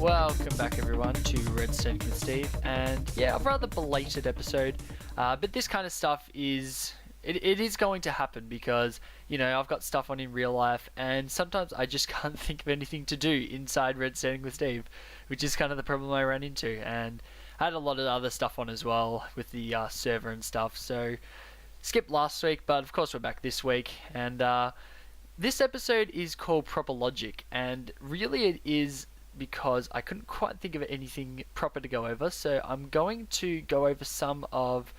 Welcome back everyone to Redstoning with Steve, and yeah, a rather belated episode, but this kind of stuff is, it is going to happen because, you know, I've got stuff on in real life and sometimes I just can't think of anything to do inside Redstoning with Steve, which is kind of the problem I ran into, and I had a lot of other stuff on as well with the server and stuff, so skipped last week, but of course we're back this week, and this episode is called Proper Logic, and really it is because I couldn't quite think of anything proper to go over, so I'm going to go over some of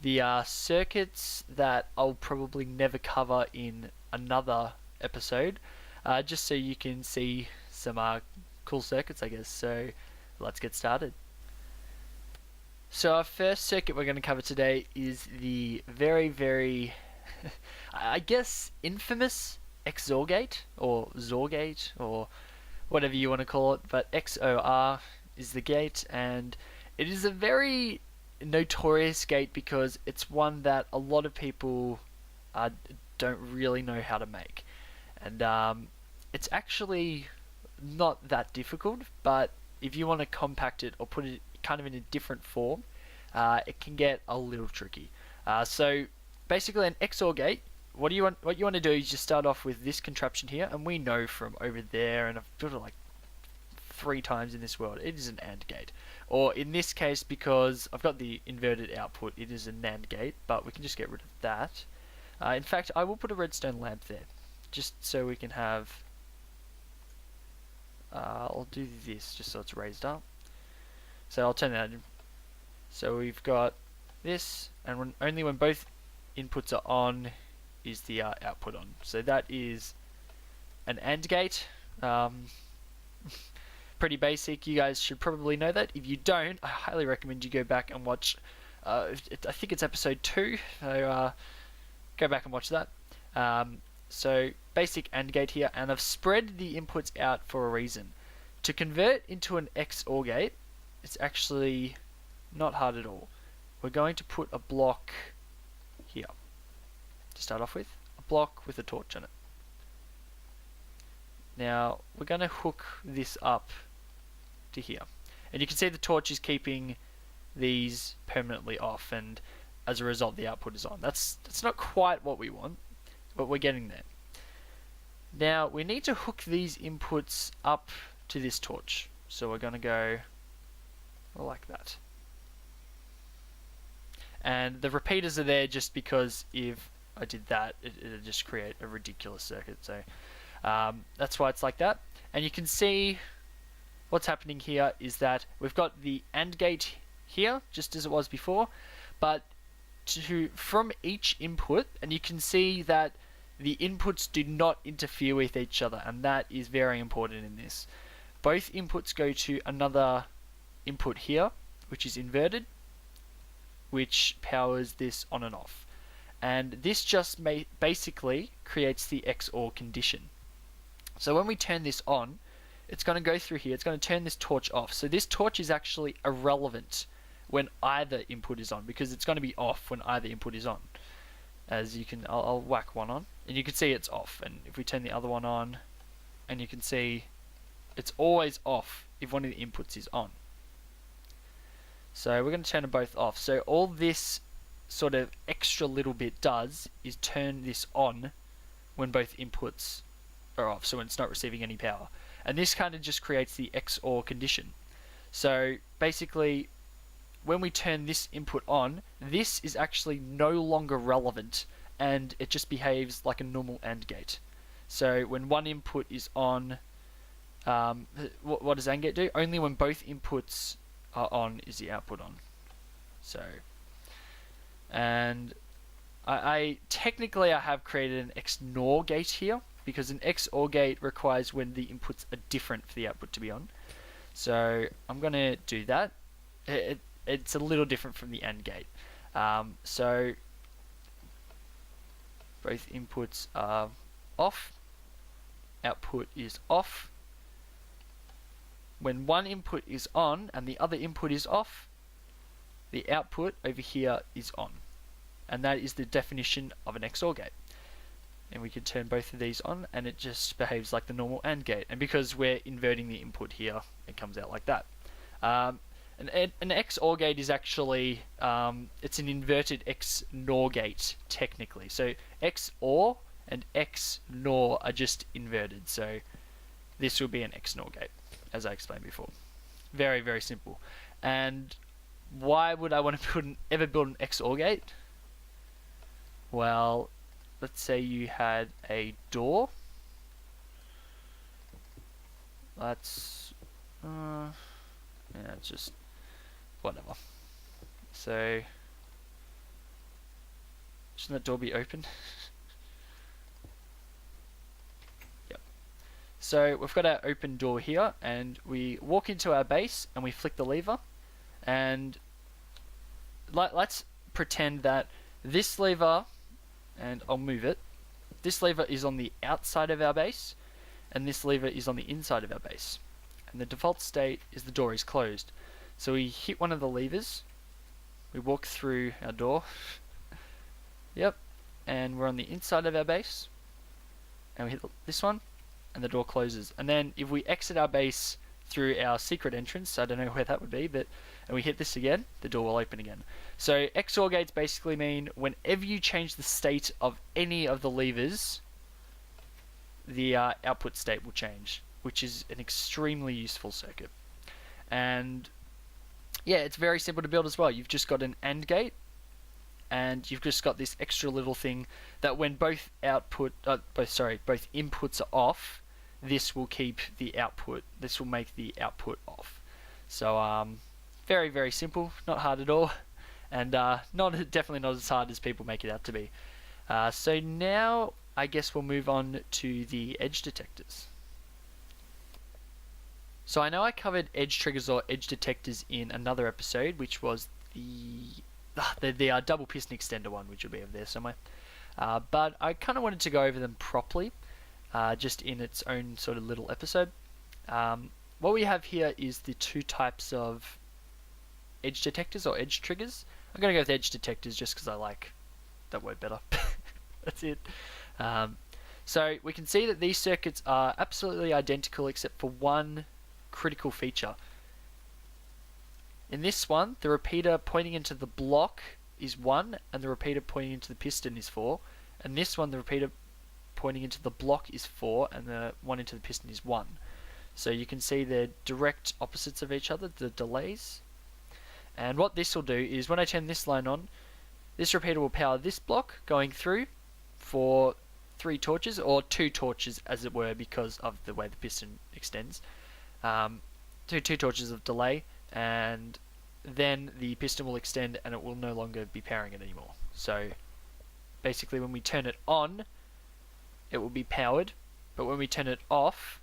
the circuits that I'll probably never cover in another episode, just so you can see some cool circuits, I guess. So let's get started. So our first circuit we're going to cover today is the very I guess infamous XOR Gate, or XOR Gate, or whatever you want to call it, but XOR is the gate, and it is a very notorious gate because it's one that a lot of people don't really know how to make, and it's actually not that difficult, but if you want to compact it or put it kind of in a different form, it can get a little tricky. So basically an XOR gate, what you want to do is just start off with this contraption here, and we know from over there, and I've built it like 3 times in this world, it is an AND gate. Or in this case, because I've got the inverted output, it is a NAND gate, but we can just get rid of that. In fact, I will put a redstone lamp there, just so we can have... I'll do this just so it's raised up. So I'll turn that in. So we've got this, and only when both inputs are on is the output on. So that is an AND gate. Pretty basic. You guys should probably know that. If you don't, I highly recommend you go back and watch, I think it's episode 2, so go back and watch that. So basic AND gate here, and I've spread the inputs out for a reason. To convert into an XOR gate, it's actually not hard at all. We're going to put a block here to start off with, a block with a torch on it. Now we're going to hook this up to here, and you can see the torch is keeping these permanently off, and as a result the output is on. That's not quite what we want, but we're getting there. Now we need to hook these inputs up to this torch, so we're going to go like that, and the repeaters are there just because if I did that, it'd just create a ridiculous circuit, so that's why it's like that. And you can see what's happening here is that we've got the AND gate here, just as it was before, but from each input, and you can see that the inputs do not interfere with each other, and that is very important in this. Both inputs go to another input here, which is inverted, which powers this on and off. And this just basically creates the XOR condition. So when we turn this on, it's going to go through here, it's going to turn this torch off. So this torch is actually irrelevant when either input is on, because it's going to be off when either input is on. As you can, I'll whack one on, and you can see it's off. And if we turn the other one on, and you can see it's always off if one of the inputs is on. So we're going to turn them both off. So all this sort of extra little bit does is turn this on when both inputs are off, so when it's not receiving any power. And this kind of just creates the XOR condition. So basically, when we turn this input on, this is actually no longer relevant, and it just behaves like a normal AND gate. So when one input is on, what does AND gate do? Only when both inputs are on is the output on. So, and I technically I have created an XNOR gate here, because an XOR gate requires when the inputs are different for the output to be on. So I'm going to do that. It's a little different from the AND gate. So both inputs are off, output is off. When one input is on and the other input is off, the output over here is on. And that is the definition of an XOR gate. and we could turn both of these on, and it just behaves like the normal AND gate. And because we're inverting the input here, it comes out like that. An XOR gate is actually, it's an inverted XNOR gate, technically. So XOR and XNOR are just inverted. So this will be an XNOR gate, as I explained before. Very, very simple. And why would I want to ever build an XOR gate? Well, let's say you had a door. That's, yeah, it's just whatever. So, shouldn't that door be open? Yep. So we've got our open door here, and we walk into our base and we flick the lever, and let's pretend that this lever, and I'll move it, this lever is on the outside of our base, and this lever is on the inside of our base. And the default state is the door is closed. So we hit one of the levers, we walk through our door, yep, and we're on the inside of our base, and we hit this one, and the door closes. And then if we exit our base through our secret entrance, I don't know where that would be, but, and we hit this again, the door will open again. So XOR gates basically mean whenever you change the state of any of the levers, the output state will change, which is an extremely useful circuit. And yeah, it's very simple to build as well. You've just got an AND gate, and you've just got this extra little thing that when both inputs are off, this will keep the output. This will make the output off. So very, very simple, not hard at all, and definitely not as hard as people make it out to be. So now I guess we'll move on to the edge detectors. So I know I covered edge triggers or edge detectors in another episode, which was the double piston extender one, which will be over there somewhere. But I kind of wanted to go over them properly, just in its own sort of little episode. What we have here is the two types of edge detectors or edge triggers. I'm going to go with edge detectors just because I like that word better. That's it. So we can see that these circuits are absolutely identical except for one critical feature. In this one, the repeater pointing into the block is 1, and the repeater pointing into the piston is 4. And this one, the repeater pointing into the block is 4, and the one into the piston is 1. So you can see they're direct opposites of each other, the delays. And what this will do is when I turn this line on, this repeater will power this block going through for 3 torches, or 2 torches as it were, because of the way the piston extends. 2 torches of delay, and then the piston will extend and it will no longer be powering it anymore. So basically when we turn it on, it will be powered, but when we turn it off,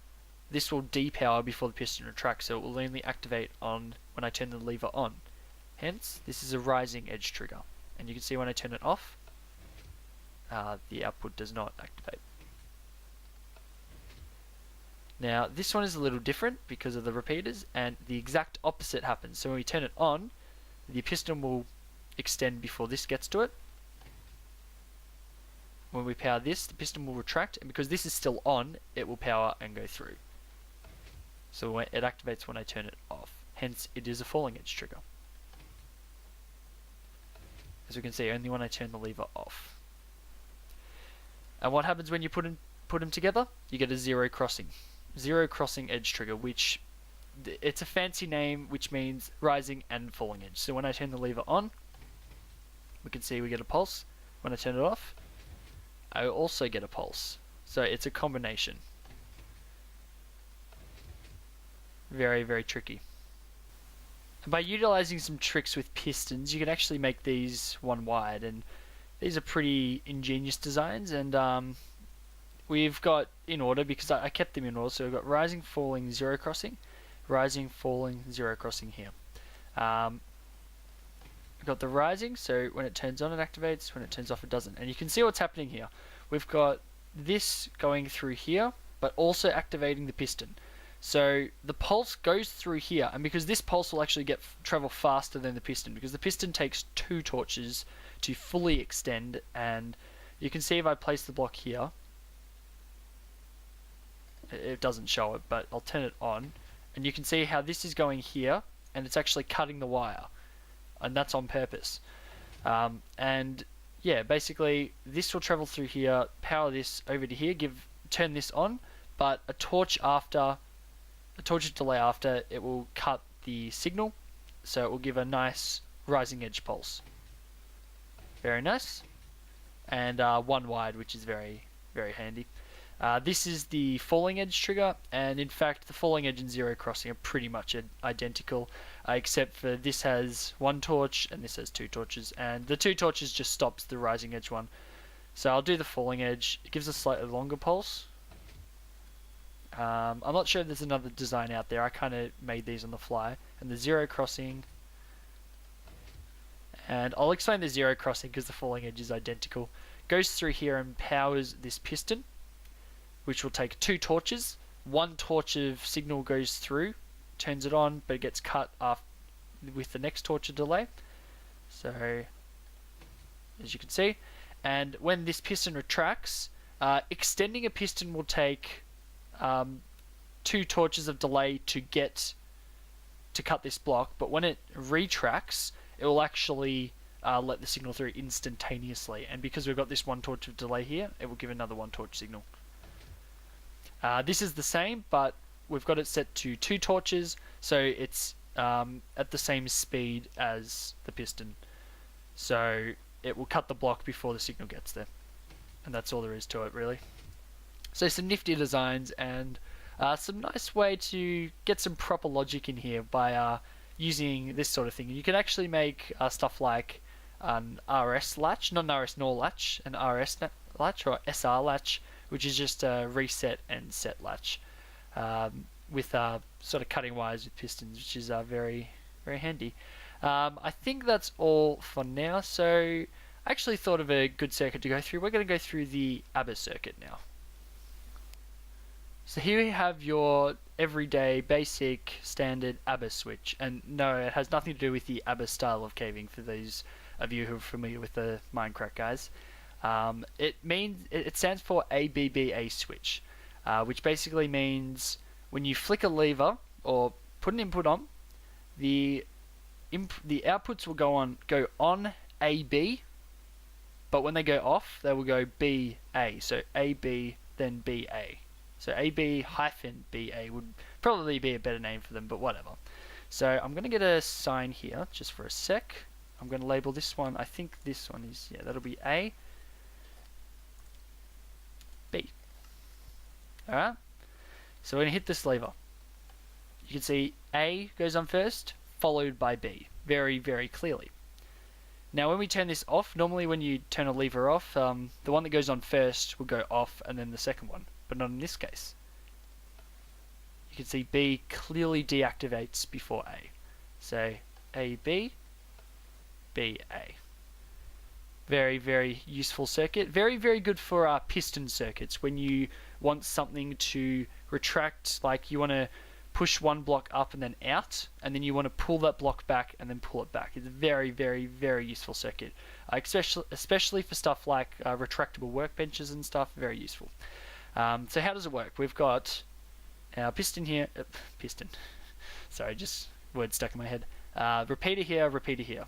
this will depower before the piston retracts, so it will only activate on when I turn the lever on. Hence, this is a rising edge trigger, and you can see when I turn it off, the output does not activate. Now this one is a little different because of the repeaters, and the exact opposite happens. So when we turn it on, the piston will extend before this gets to it. When we power this, the piston will retract, and because this is still on, it will power and go through. So it activates when I turn it off. Hence, it is a falling edge trigger. As we can see, only when I turn the lever off. And what happens when you put them together? You get a zero crossing. Zero crossing edge trigger, which it's a fancy name which means rising and falling edge. So when I turn the lever on, we can see we get a pulse. When I turn it off, I also get a pulse. So it's a combination. Very, very tricky. And by utilizing some tricks with pistons, you can actually make these one wide, and these are pretty ingenious designs, and we've got in order because I kept them in order. So we've got rising, falling, zero crossing, rising, falling, zero crossing here. We've got the rising, so when it turns on it activates, when it turns off it doesn't. And you can see what's happening here. We've got this going through here, but also activating the piston. So the pulse goes through here, and because this pulse will actually travel faster than the piston, because the piston takes 2 torches to fully extend, and you can see if I place the block here, it doesn't show it, but I'll turn it on, and you can see how this is going here, and it's actually cutting the wire, and that's on purpose. And yeah, basically this will travel through here, power this over to here, turn this on, but a torch delay after, it will cut the signal, so it will give a nice rising edge pulse. Very nice. And one wide, which is very, very handy. This is the falling edge trigger, and in fact the falling edge and zero crossing are pretty much identical, except for this has one torch and this has two torches, and the two torches just stops the rising edge one. So I'll do the falling edge. It gives a slightly longer pulse. I'm not sure if there's another design out there. I kind of made these on the fly. And the zero crossing, and I'll explain the zero crossing because the falling edge is identical. Goes through here and powers this piston, which will take two torches. One torch of signal goes through, turns it on, but it gets cut off with the next torch of delay. So, as you can see, and when this piston retracts, extending a piston will take two torches of delay to cut this block, but when it retracts, it will actually let the signal through instantaneously, and because we've got this one torch of delay here, it will give another one torch signal. This is the same, but we've got it set to two torches, so it's at the same speed as the piston, so it will cut the block before the signal gets there, and that's all there is to it really. So some nifty designs and some nice way to get some proper logic in here by using this sort of thing. You can actually make stuff like an RS latch, not an RS NOR latch, an RS latch or SR latch, which is just a reset and set latch with sort of cutting wires with pistons, which is very, very handy. I think that's all for now. So I actually thought of a good circuit to go through. We're going to go through the ABBA circuit now. So here we have your everyday basic standard ABBA switch, and no, it has nothing to do with the ABBA style of caving for those of you who are familiar with the Minecraft guys. It stands for ABBA switch, which basically means when you flick a lever or put an input on, the outputs will go on AB, but when they go off, they will go BA. So AB then BA. So AB-BA would probably be a better name for them, but whatever. So I'm going to get a sign here just for a sec. I'm going to label this one, I think this one is, yeah, that'll be A, B. Alright, so we're going to hit this lever. You can see A goes on first, followed by B, very, very clearly. Now when we turn this off, normally when you turn a lever off, the one that goes on first will go off and then the second one, but not in this case. You can see B clearly deactivates before A. So AB, BA. Very, very useful circuit. Very, very good for piston circuits when you want something to retract, like you want to push one block up and then out, and then you want to pull that block back and then pull it back. It's a very, very, very useful circuit, especially for stuff like retractable workbenches and stuff. Very useful. So how does it work? We've got our piston here, sorry, just words stuck in my head. Repeater here,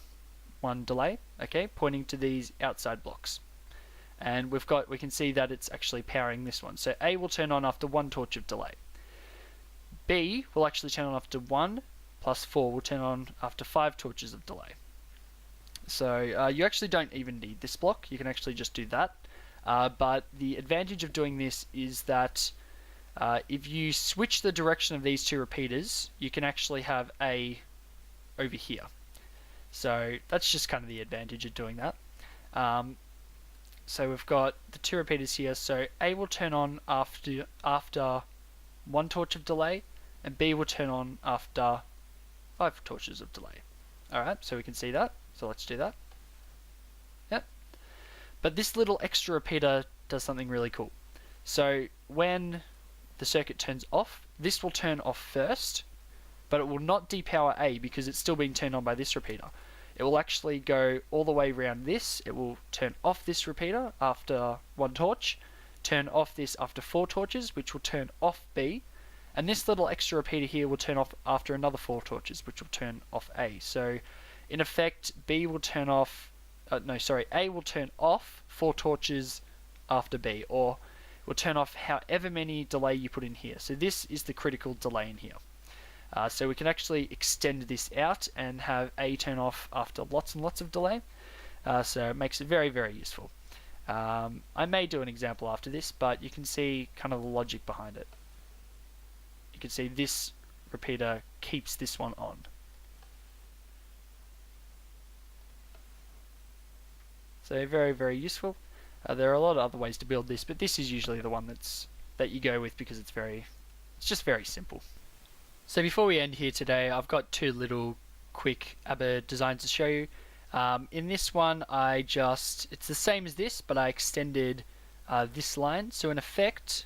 one delay, okay, pointing to these outside blocks. And we can see that it's actually powering this one. So A will turn on after one torch of delay. B will actually turn on after 1 plus 4 will turn on after 5 torches of delay. So you actually don't even need this block, you can actually just do that. But the advantage of doing this is that if you switch the direction of these two repeaters, you can actually have A over here. So that's just kind of the advantage of doing that. So we've got the two repeaters here, so A will turn on after 1 torch of delay, and B will turn on after 5 torches of delay. Alright, so we can see that, so let's do that. Yep. But this little extra repeater does something really cool. So when the circuit turns off, this will turn off first, but it will not depower A because it's still being turned on by this repeater. it will actually go all the way around this. It will turn off this repeater after 1 torch, turn off this after 4 torches, which will turn off B, and this little extra repeater here will turn off after another 4 torches, which will turn off A. So in effect, A will turn off 4 torches after B, or will turn off however many delay you put in here. So this is the critical delay in here. So we can actually extend this out and have A turn off after lots and lots of delay. So it makes it very, very useful. I may do an example after this, but you can see kind of the logic behind it. You can see this repeater keeps this one on. So very, very useful. There are a lot of other ways to build this, but this is usually the one that you go with because it's just very simple. So before we end here today, I've got 2 little quick ABBA designs to show you. In this one, it's the same as this, but I extended this line. So in effect,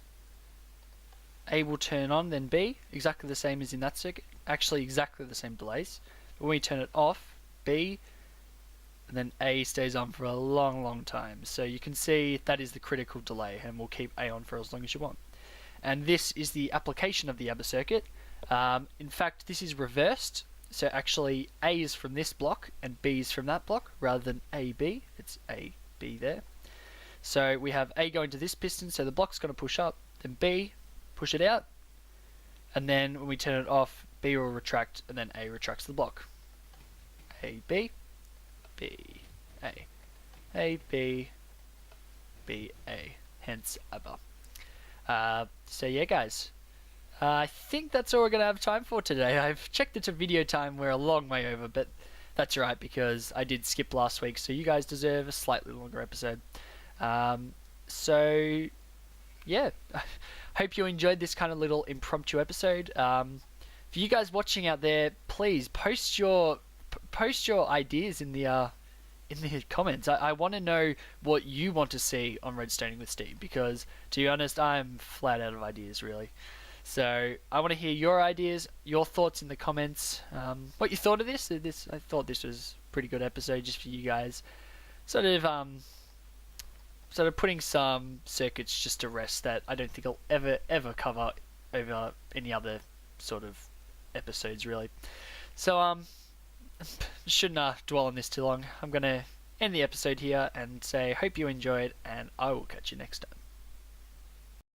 A will turn on, then B, exactly the same as in that circuit. Actually, exactly the same delays. But when we turn it off, B, and then A stays on for a long, long time. So you can see that is the critical delay, and we'll keep A on for as long as you want. And this is the application of the ABBA circuit. In fact, this is reversed. So actually, A is from this block and B is from that block, rather than AB. It's AB there. So we have A going to this piston, so the block's going to push up, then B, push it out, and then when we turn it off, B will retract, and then A retracts the block. A, B, B, A, B, B, A. Hence ABBA. So yeah, guys. I think that's all we're going to have time for today. I've checked it to video time. We're a long way over, but that's right because I did skip last week, so you guys deserve a slightly longer episode. So, yeah. Hope you enjoyed this kind of little impromptu episode. For you guys watching out there, please post your ideas in the comments. I want to know what you want to see on Redstoning with Steve, because to be honest, I'm flat out of ideas, really. So I want to hear your ideas, your thoughts in the comments. What you thought of this? I thought this was a pretty good episode just for you guys. Sort of putting some circuits just to rest that I don't think I'll ever cover over any other sort of episodes, really. So shouldn't dwell on this too long. I'm gonna end the episode here and say hope you enjoyed, and I will catch you next time.